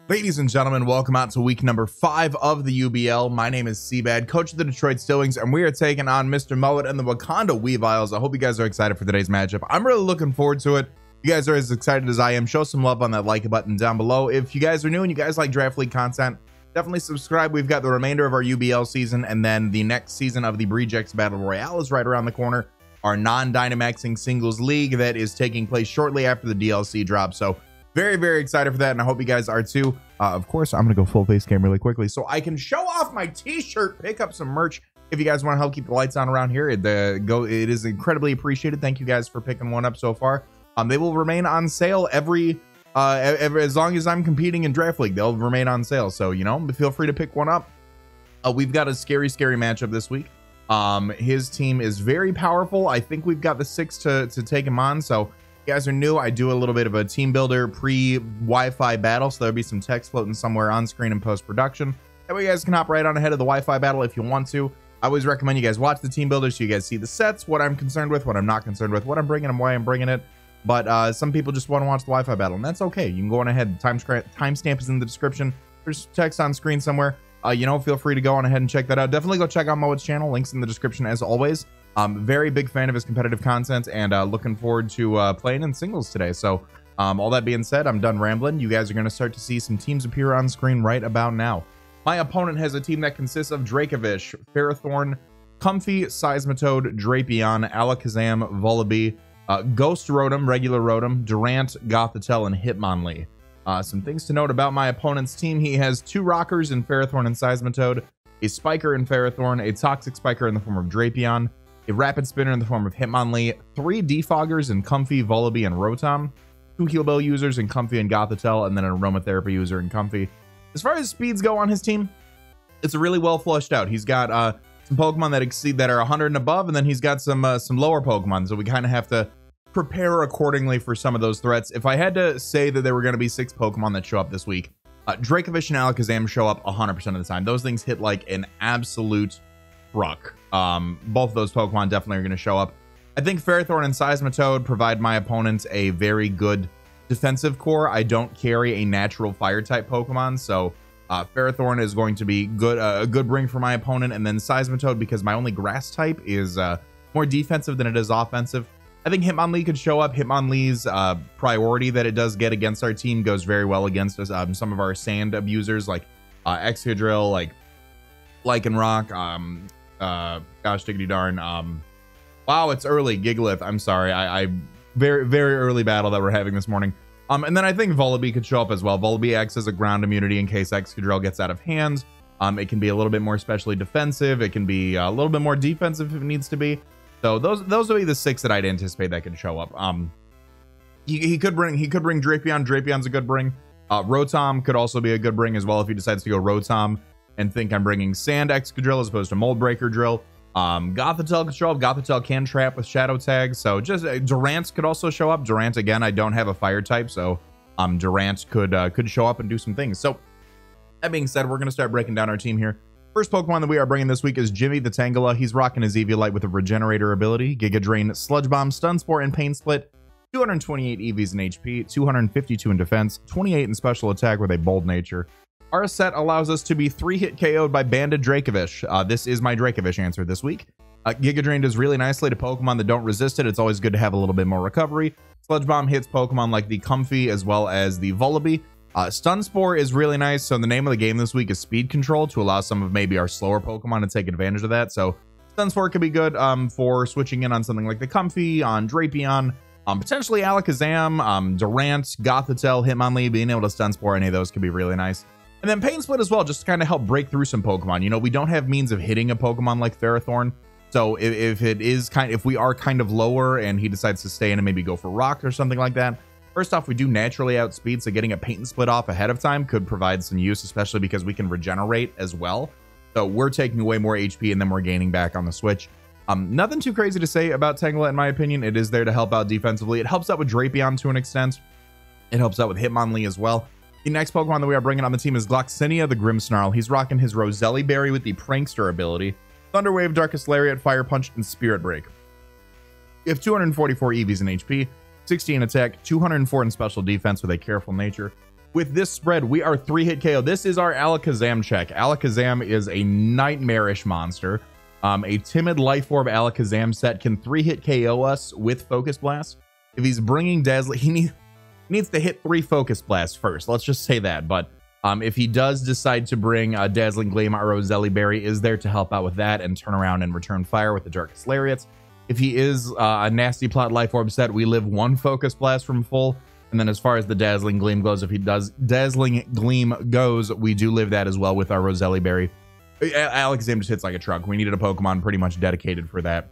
Ladies and gentlemen, welcome out to week number 5 of the UBL. My name is CBAD, coach of the Detroit Stillwings, and we are taking on Mr. Mullet and the Wakanda Weaviles. I hope you guys are excited for today's matchup. I'm really looking forward to it. If you guys are as excited as I am, show some love on that like button down below. If you guys are new and you guys like draft league content, definitely subscribe. We've got the remainder of our UBL season, and then the next season of the Rejects Battle Royale is right around the corner. Our non-Dynamaxing singles league that is taking place shortly after the DLC drop. So very excited for that, and I hope you guys are too. Of course, I'm gonna go full face cam really quickly so I can show off my t-shirt, pick up some merch. If you guys want to help keep the lights on around here, it is incredibly appreciated. Thank you guys for picking one up so far. They will remain on sale every as long as I'm competing in draft league. They'll remain on sale, so you know, feel free to pick one up. We've got a scary matchup this week. His team is very powerful. I think we've got the 6 to take him on. So you guys are new, I do a little bit of a team builder pre-Wi-Fi battle, so there'll be some text floating somewhere on screen in post-production. That way you guys can hop right on ahead of the Wi-Fi battle if you want to. I always recommend you guys watch the team builder so you guys see the sets, what I'm concerned with, what I'm not concerned with, what I'm bringing and why I'm bringing it. But some people just want to watch the Wi-Fi battle, and that's okay. You can go on ahead. Timestamp is in the description. There's text on screen somewhere. You know, feel free to go on ahead and check that out. Definitely go check out Moet's channel. Links in the description as always. Very big fan of his competitive content, and looking forward to playing in singles today. So all that being said, I'm done rambling. You guys are going to start to see some teams appear on screen right about now. My opponent has a team that consists of Dracovish, Ferrothorn, Comfey, Seismitoad, Drapion, Alakazam, Vullaby, Ghost Rotom, Regular Rotom, Durant, Gothitelle, and Hitmonlee. Some things to note about my opponent's team: he has 2 Rockers in Ferrothorn and Seismitoad, a Spiker in Ferrothorn, a Toxic Spiker in the form of Drapion, a Rapid Spinner in the form of Hitmonlee, 3 Defoggers in Comfey, Vullaby, and Rotom, 2 Heal Bell users in Comfey and Gothitelle, and then an Aromatherapy user in Comfey. As far as speeds go on his team, it's really well flushed out. He's got some Pokemon that are 100 and above, and then he's got some lower Pokemon, so we kind of have to prepare accordingly for some of those threats. If I had to say that there were going to be 6 Pokemon that show up this week, Dracovish and Alakazam show up 100% of the time. Those things hit like an absolute truck. Both of those Pokemon definitely are going to show up. I think Ferrothorn and Seismitoad provide my opponent a very good defensive core. I don't carry a natural fire type Pokemon, so Ferrothorn is going to be good, a good bring for my opponent, and then Seismitoad, because my only grass type is more defensive than it is offensive. I think Hitmonlee could show up. Hitmonlee's priority that it does get against our team goes very well against us. Some of our sand abusers like Excadrill, like Lycanroc, gosh diggity darn, wow, it's early, Gigalith, I'm sorry, I very early battle that we're having this morning. And then I think Vullaby could show up as well. Vullaby acts as a ground immunity in case Excadrill gets out of hand. It can be a little bit more specially defensive. It can be a little bit more defensive if it needs to be. So those will be the 6 that I'd anticipate that could show up. He could bring Drapion. Drapion's a good bring. Rotom could also be a good bring as well if he decides to go Rotom and think I'm bringing Sand Excadrill as opposed to Mold Breaker Drill. Gothitelle could show up. Gothitelle can trap with Shadow Tag, so just Durant could also show up. Durant, again, I don't have a fire type, so Durant could show up and do some things. So that being said, we're going to start breaking down our team here. First Pokemon that we are bringing this week is Jimmy the Tangela. He's rocking his Eviolite with a Regenerator ability, Giga Drain, Sludge Bomb, Stun Spore, and Pain Split. 228 EVs in HP, 252 in defense, 28 in special attack with a bold nature. Our set allows us to be 3-hit KO'd by Banded Dracovish. This is my Dracovish answer this week. Giga Drain does really nicely to Pokemon that don't resist it. It's always good to have a little bit more recovery. Sludge Bomb hits Pokemon like the Comfey as well as the Vullaby. Stun Spore is really nice. So the name of the game this week is Speed Control, to allow some of maybe our slower Pokemon to take advantage of that. So Stun Spore could be good for switching in on something like the Comfey, on Drapion, potentially Alakazam, Durant, Gothitelle, Hitmonlee. Being able to Stun Spore any of those could be really nice. And then Pain Split as well, just to kind of help break through some Pokemon. You know, we don't have means of hitting a Pokemon like Ferrothorn. So if we are kind of lower and he decides to stay in and maybe go for Rock or something like that, first off, we do naturally outspeed, so getting a Paint and Split off ahead of time could provide some use, especially because we can regenerate as well. So we're taking away more HP and then we're gaining back on the switch. Nothing too crazy to say about Tangela in my opinion. It is there to help out defensively. It helps out with Drapion to an extent. It helps out with Hitmonlee as well. The next Pokemon that we are bringing on the team is Gloxinia the Grimmsnarl. He's rocking his Roselli Berry with the Prankster ability, Thunder Wave, Darkest Lariat, Fire Punch, and Spirit Break. You have 244 EVs in HP, 60 in attack, 204 in special defense with a careful nature, with this spread, we are 3-hit KO. This is our Alakazam check. Alakazam is a nightmarish monster. A timid life orb Alakazam set can 3-hit KO us with Focus Blast. If he's bringing Dazzling, he needs to hit 3 Focus Blasts first. Let's just say that. But if he does decide to bring Dazzling Gleam, our Roselli Berry is there to help out with that and turn around and return fire with the Darkest Lariats. If he is a Nasty Plot Life Orb set, we live 1 Focus Blast from full. And then as far as the Dazzling Gleam goes, if he does Dazzling Gleam goes, we do live that as well with our Roselli Berry. Alakazam just hits like a truck. We needed a Pokemon pretty much dedicated for that.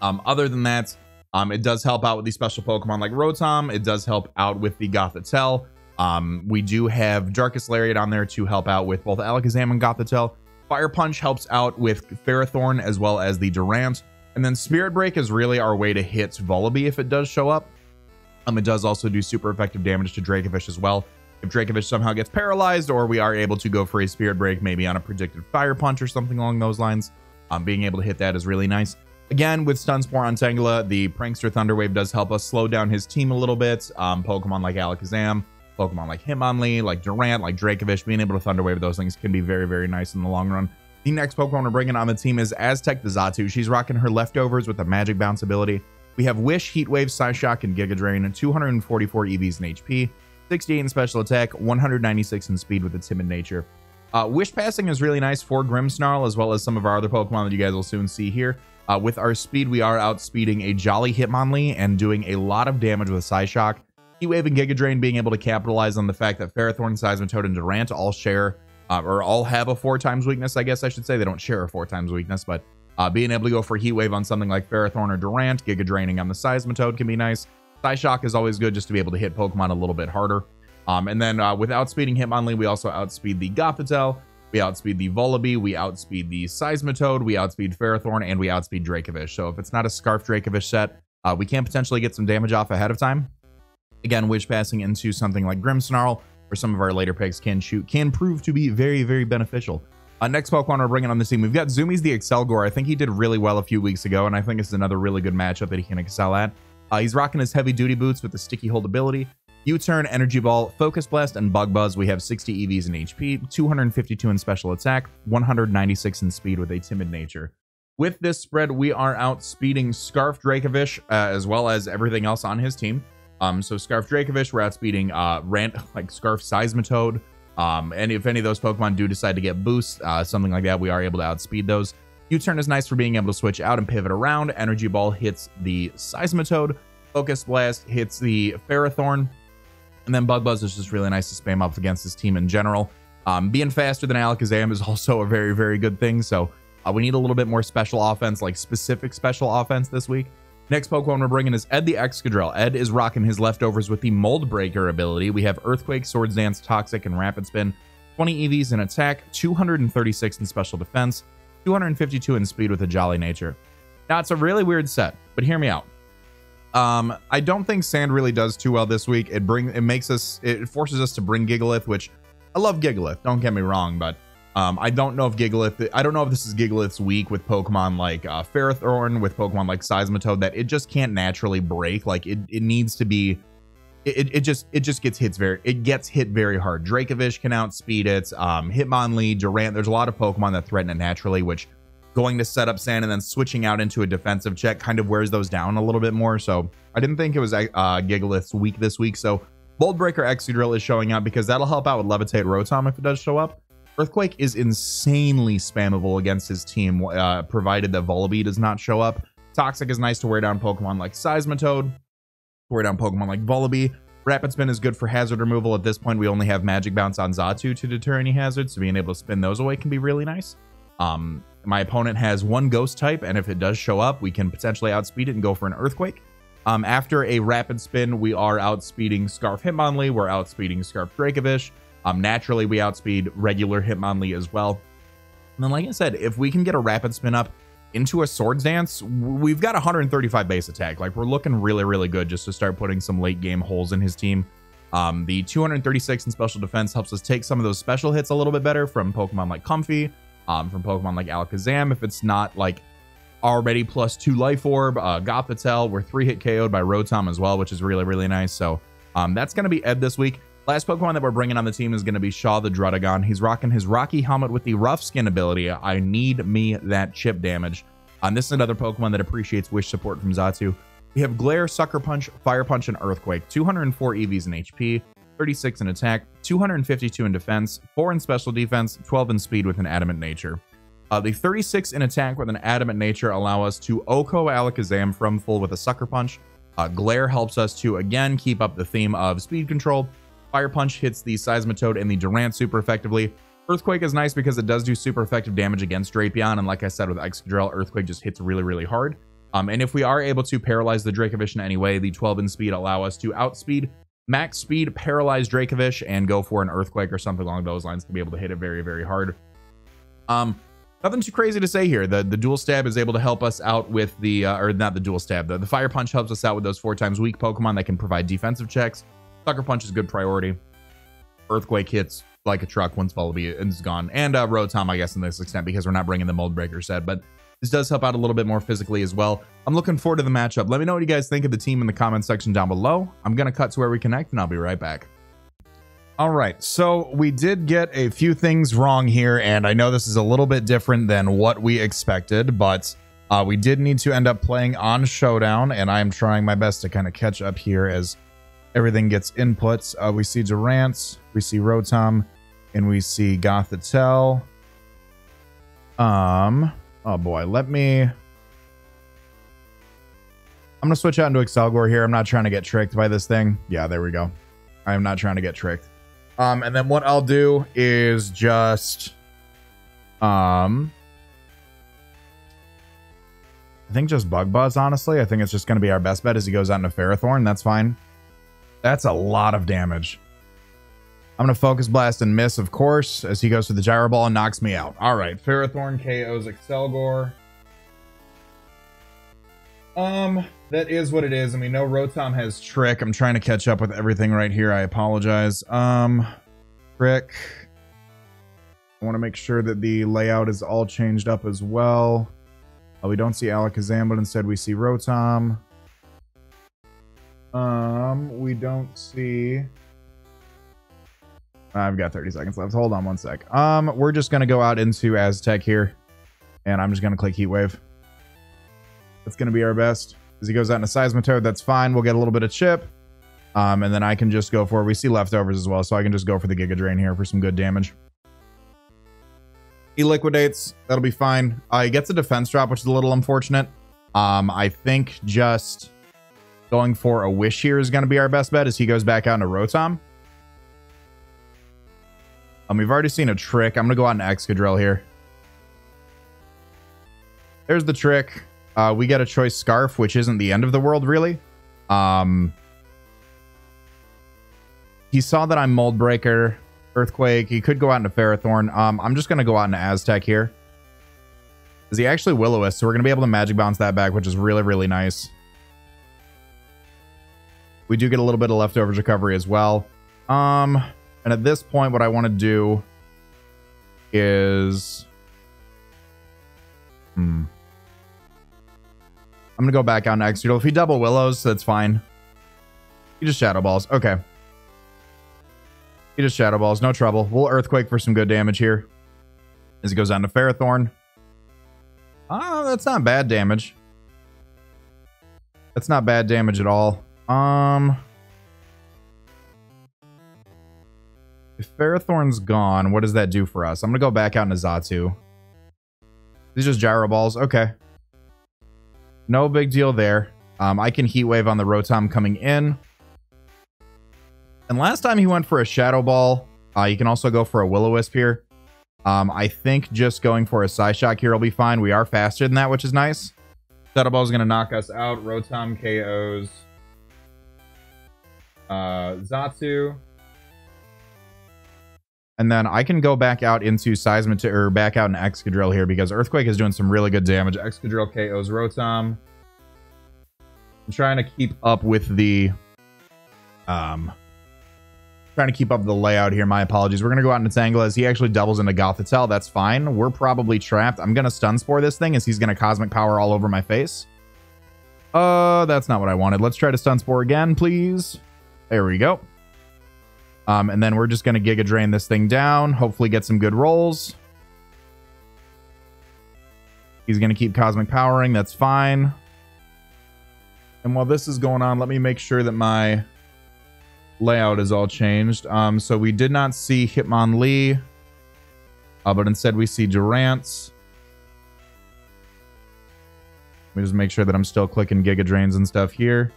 Other than that, it does help out with these special Pokemon like Rotom. It does help out with the Gothitelle. We do have Darkest Lariat on there to help out with both Alakazam and Gothitelle. Fire Punch helps out with Ferrothorn as well as the Durant. And then Spirit Break is really our way to hit Vullaby if it does show up. It does also do super effective damage to Dracovish as well. If Dracovish somehow gets paralyzed, or we are able to go for a Spirit Break, maybe on a predicted Fire Punch or something along those lines, being able to hit that is really nice. Again, with Stun Spore on Tangela, the Prankster Thunder Wave does help us slow down his team a little bit. Pokemon like Alakazam, Pokemon like Hitmonlee, like Durant, like Dracovish, being able to Thunder Wave those things can be very, very nice in the long run. The next Pokemon we're bringing on the team is Aztec the Xatu. She's rocking her leftovers with the Magic Bounce ability. We have Wish, Heat Wave, Psyshock, and Giga Drain, 244 EVs in HP, 68 in special attack, 196 in speed with a timid nature. Wish Passing is really nice for Grimmsnarl, as well as some of our other Pokemon that you guys will soon see here. With our speed, we are outspeeding a Jolly Hitmonlee and doing a lot of damage with Psyshock. Heat Wave and Giga Drain being able to capitalize on the fact that Ferrothorn, Seismitoad, and Durant all share, or all have a 4x weakness, I guess I should say. They don't share a 4x weakness, but being able to go for Heat Wave on something like Ferrothorn or Durant, Giga Draining on the Seismitoad can be nice. Psyshock is always good just to be able to hit Pokemon a little bit harder. And then with outspeeding Hitmonlee, we also outspeed the Gothitelle, we outspeed the Vullaby, we outspeed the Seismitoad, we outspeed Ferrothorn, and we outspeed Dracovish. So if it's not a Scarf Dracovish set, we can potentially get some damage off ahead of time. Again, Wish Passing into something like Grimmsnarl or some of our later picks can prove to be very, very beneficial. Next Pokemon we're bringing on the team, we've got Zumi's the Excelgor. I think he did really well a few weeks ago, and I think it's another really good matchup that he can excel at. He's rocking his heavy duty boots with the sticky hold ability. U-Turn, Energy Ball, Focus Blast, and Bug Buzz. We have 60 EVs in HP, 252 in special attack, 196 in speed with a timid nature. With this spread, we are outspeeding Scarf Dracovish as well as everything else on his team. So Scarf Dracovish, we're outspeeding Scarf Seismitoad. And if any of those Pokemon do decide to get boosts, something like that, we are able to outspeed those. U-Turn is nice for being able to switch out and pivot around. Energy Ball hits the Seismitoad. Focus Blast hits the Ferrothorn. And then Bug Buzz is just really nice to spam up against his team in general. Being faster than Alakazam is also a very, very good thing. So we need a little bit more special offense, like specific special offense this week. Next Pokemon we're bringing is Ed the Excadrill. Ed is rocking his leftovers with the Mold Breaker ability. We have Earthquake, Swords Dance, Toxic, and Rapid Spin. 20 EVs in attack, 236 in special defense, 252 in speed with a Jolly nature. Now, it's a really weird set, but hear me out. I don't think Sand really does too well this week. It forces us to bring Gigalith, which I love Gigalith, don't get me wrong, but I don't know if this is Gigalith's week with Pokemon like Ferrothorn, with Pokemon like Seismitoad, that it just can't naturally break. Like it needs to be, it just gets hit very hard. Dracovish can outspeed it. Hitmonlee, Durant, there's a lot of Pokemon that threaten it naturally, which going to set up Sand and then switching out into a defensive check kind of wears those down a little bit more. So I didn't think it was Gigalith's week this week. So Mold Breaker Excadrill is showing up because that'll help out with Levitate Rotom if it does show up. Earthquake is insanely spammable against his team, provided that Vullaby does not show up. Toxic is nice to wear down Pokemon like Seismitoad, wear down Pokemon like Vullaby. Rapid Spin is good for hazard removal. At this point, we only have Magic Bounce on Xatu to deter any hazards, so being able to spin those away can be really nice. My opponent has one Ghost type, and if it does show up, we can potentially outspeed it and go for an Earthquake. After a Rapid Spin, we are outspeeding Scarf Hitmonlee, we're outspeeding Scarf Dracovish. Naturally, we outspeed regular Hitmonlee as well. And then, like I said, if we can get a Rapid Spin up into a Swords Dance, we've got 135 base attack. Like, we're looking really, really good just to start putting some late game holes in his team. The 236 in special defense helps us take some of those special hits a little bit better from Pokemon like Comfey, from Pokemon like Alakazam, if it's not like already +2 Life Orb. Gothitelle, we're 3-hit KO'd by Rotom as well, which is really, really nice. So that's going to be Ed this week. Last Pokemon that we're bringing on the team is going to be Shaw the Drudagon. He's rocking his Rocky helmet with the rough skin ability. I need me that chip damage. This is another Pokemon that appreciates wish support from Xatu. We have Glare, Sucker Punch, Fire Punch, and Earthquake. 204 EVs in HP, 36 in attack, 252 in defense, 4 in special defense, 12 in speed with an adamant nature. The 36 in attack with an adamant nature allow us to Oko Alakazam from full with a Sucker Punch. Glare helps us to, again, keep up the theme of speed control. Fire Punch hits the Seismitoad and the Durant super effectively. Earthquake is nice because it does do super effective damage against Drapion, and like I said with Excadrill, Earthquake just hits really, really hard. And if we are able to paralyze the Dracovish in any way, the 12 in speed allow us to outspeed, max speed, paralyze Dracovish, and go for an Earthquake or something along those lines to be able to hit it very, very hard. Nothing too crazy to say here. The dual stab is able to help us out with the, or not the dual stab, the Fire Punch helps us out with those 4 times weak Pokemon that can provide defensive checks. Sucker Punch is good priority. Earthquake hits like a truck once Vullaby is gone. And Rotom, I guess, in this extent, because we're not bringing the Mold Breaker set, but this does help out a little bit more physically as well. I'm looking forward to the matchup. Let me know what you guys think of the team in the comment section down below. I'm going to cut to where we connect, and I'll be right back. All right, so we did get a few things wrong here, and I know this is a little bit different than what we expected, but we did need to end up playing on Showdown, and I am trying my best to kind of catch up here as everything gets inputs. We see Durant, we see Rotom, and we see Gothitelle. Oh boy, I'm gonna switch out into Excelgor here. I'm not trying to get tricked by this thing. Yeah, there we go. I am not trying to get tricked. And then what I'll do is just, I think just Bug Buzz, honestly. I think it's just going to be our best bet as he goes out into Ferrothorn. That's fine. That's a lot of damage. I'm going to Focus Blast and miss, of course, as he goes to the Gyro Ball and knocks me out. All right, Ferrothorn KOs Excelgor. That is what it is. I mean, no, Rotom has Trick. I'm trying to catch up with everything right here. I apologize. Trick. I want to make sure that the layout is all changed up as well. We don't see Alakazam, but instead we see Rotom. We don't see... I've got 30 seconds left. Hold on one sec. We're just going to go out into Aztec here, and I'm just going to click Heat Wave. That's going to be our best. As he goes out into Seismitoad, that's fine. We'll get a little bit of chip. And then I can just go for... We see leftovers as well, so I can just go for the Giga Drain here for some good damage. He liquidates. That'll be fine. He gets a defense drop, which is a little unfortunate. I think just going for a Wish here is going to be our best bet as he goes back out into Rotom. We've already seen a Trick. I'm going to go out into Excadrill here. There's the Trick. We get a Choice Scarf, which isn't the end of the world, really. He saw that I'm Mold Breaker, Earthquake. He could go out into Ferrothorn. I'm just going to go out into Aztec here. Is he actually Will-O-Wisp? So we're going to be able to Magic Bounce that back, which is really, really nice. We do get a little bit of leftovers recovery as well. And at this point, what I want to do is... I'm going to go back out next. If he double Willows, that's fine. He just Shadow Balls. Okay. He just Shadow Balls. No trouble. We'll Earthquake for some good damage here. As he goes down to Ferrothorn. Oh, that's not bad damage. That's not bad damage at all. If Ferrothorn's gone, what does that do for us? I'm going to go back out into Xatu. These are just Gyro Balls. Okay. No big deal there. I can Heat Wave on the Rotom coming in. And last time he went for a Shadow Ball. You can also go for a Will-O-Wisp here. I think just going for a Psyshock here will be fine. We are faster than that, which is nice. Shadow Ball is going to knock us out. Rotom KOs Xatu. And then I can go back out into Seismitoad, or back out in Excadrill here, because Earthquake is doing some really good damage. Excadrill KOs Rotom. I'm trying to keep up with the... trying to keep up the layout here. My apologies. We're going to go out into Tangela as he actually doubles into Gothitelle. That's fine. We're probably trapped. I'm going to Stun Spore this thing as he's going to Cosmic Power all over my face. That's not what I wanted. Let's try to Stun Spore again, please. There we go. And then we're just going to Giga Drain this thing down. Hopefully get some good rolls. He's going to keep Cosmic Powering. That's fine. And while this is going on, let me make sure that my layout is all changed. So we did not see Hitmonlee, but instead we see Durant. Let me just make sure that I'm still clicking Giga Drains and stuff here.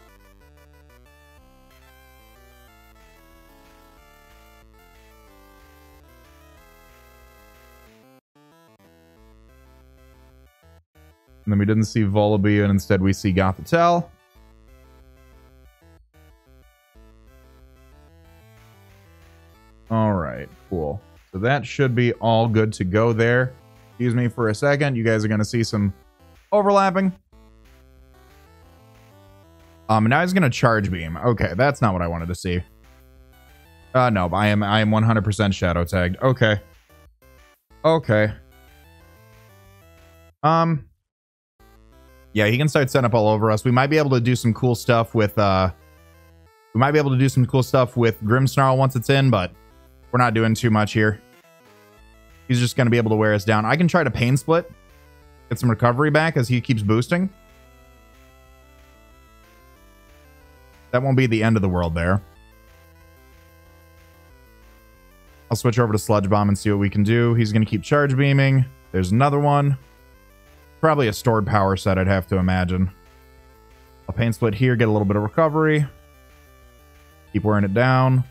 And then we didn't see Volibee, and instead we see Gothitelle. All right, cool. So that should be all good to go there. Excuse me for a second. You guys are going to see some overlapping. Now he's going to Charge Beam. Okay, that's not what I wanted to see. No, I am 100% Shadow Tagged. Okay. Okay. Yeah, he can start setting up all over us. We might be able to do some cool stuff with Grimmsnarl once it's in, but we're not doing too much here. He's just going to be able to wear us down. I can try to Pain Split, get some recovery back as he keeps boosting. That won't be the end of the world there. I'll switch over to Sludge Bomb and see what we can do. He's going to keep Charge Beaming. There's another one. Probably a stored power set, I'd have to imagine. I'll Pain Split here, get a little bit of recovery. Keep wearing it down.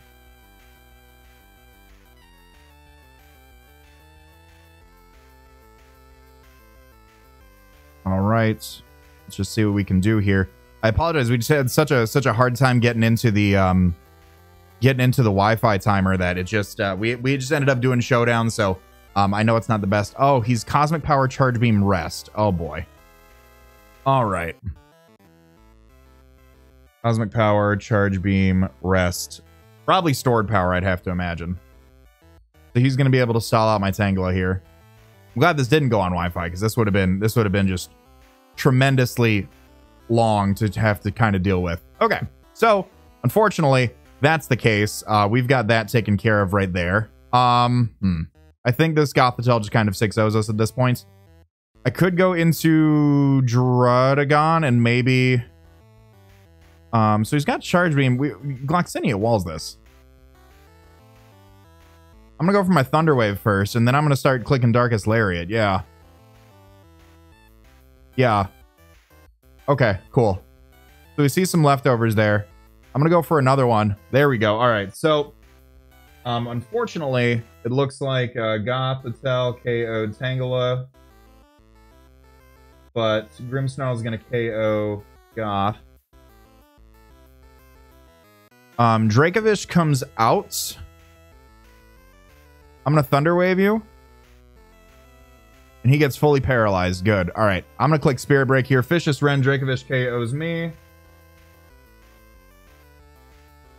All right. Let's just see what we can do here. I apologize. We just had such a hard time getting into the Wi-Fi timer that it just we just ended up doing Showdown, so I know it's not the best. Oh, he's Cosmic Power, Charge Beam, Rest. Oh, boy. All right. Cosmic Power, Charge Beam, Rest. Probably Stored Power, I'd have to imagine. So he's going to be able to stall out my Tangela here. I'm glad this didn't go on Wi-Fi, because this would have been just tremendously long to have to kind of deal with. Okay. So, unfortunately, that's the case. We've got that taken care of right there. I think this Gothitelle just kind of 6-0s us at this point. I could go into Druddigon and maybe... so he's got Charge Beam. Gloxinia walls this. I'm going to go for my Thunder Wave first, and then I'm going to start clicking Darkest Lariat. Yeah. Yeah. Okay, cool. So we see some leftovers there. I'm going to go for another one. There we go. All right, so... unfortunately, it looks like Gothitelle KO'd Tangela, but Grimmsnarl is going to KO Goth. Dracovish comes out. I'm going to Thunder Wave you. And he gets fully paralyzed. Good. All right. I'm going to click Spirit Break here. Vicious Ren, Dracovish KOs me.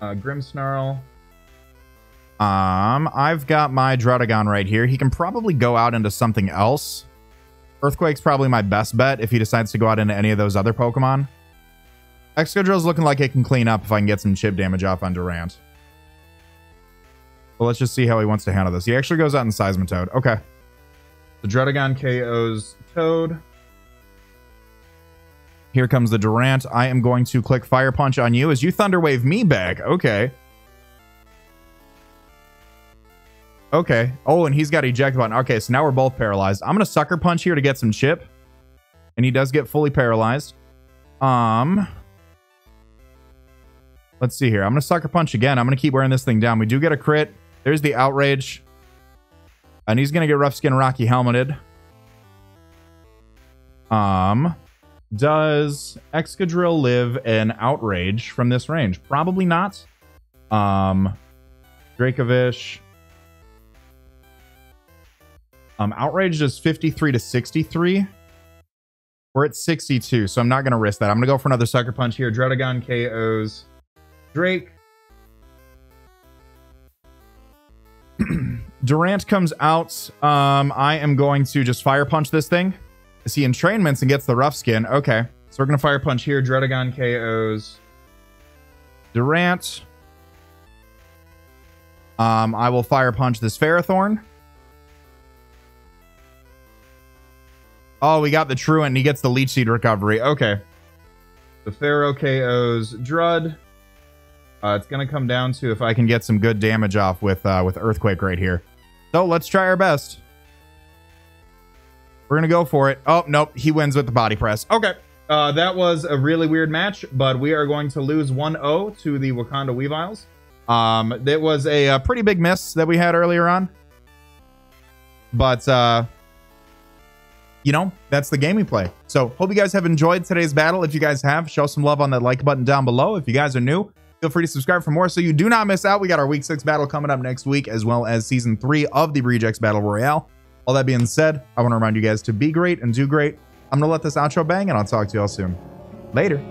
Grimmsnarl. I've got my Druddigon right here. He can probably go out into something else. Earthquake's probably my best bet if he decides to go out into any of those other Pokemon. Excadrill's looking like it can clean up if I can get some chip damage off on Durant. Well, let's just see how he wants to handle this. He actually goes out in Seismitoad. Okay. The Druddigon KOs Toad. Here comes the Durant. I am going to click Fire Punch on you as you Thunder Wave me back. Okay. Okay. Oh, and he's got Eject Button. Okay, so now we're both paralyzed. I'm going to Sucker Punch here to get some chip. And he does get fully paralyzed. Let's see here. I'm going to Sucker Punch again. I'm going to keep wearing this thing down. We do get a crit. There's the Outrage. And he's going to get Rough Skin Rocky Helmeted. Does Excadrill live an Outrage from this range? Probably not. Dracovish. Outrage is 53 to 63. We're at 62, so I'm not going to risk that. I'm going to go for another Sucker Punch here. Druddigon KOs Drake. Durant comes out. I am going to just Fire Punch this thing. As he entrainments and gets the Rough Skin. Okay, so we're going to Fire Punch here. Druddigon KOs Durant. I will fire punch this Ferrothorn. Oh, we got the Truant and he gets the Leech Seed recovery. Okay. The Pharaoh KOs Drud. It's going to come down to if I can get some good damage off with Earthquake right here. So let's try our best. We're going to go for it. Oh, nope. He wins with the body press. Okay. That was a really weird match, but we are going to lose 1-0 to the Wakanda Weaviles. That was a pretty big miss that we had earlier on. But, you know, that's the game we play. So hope you guys have enjoyed today's battle. If you guys have, show some love on that like button down below. If you guys are new, feel free to subscribe for more so you do not miss out. We got our week 6 battle coming up next week, as well as season 3 of the Rejects Battle Royale. All that being said, I want to remind you guys to be great and do great. I'm going to let this outro bang, and I'll talk to you all soon. Later.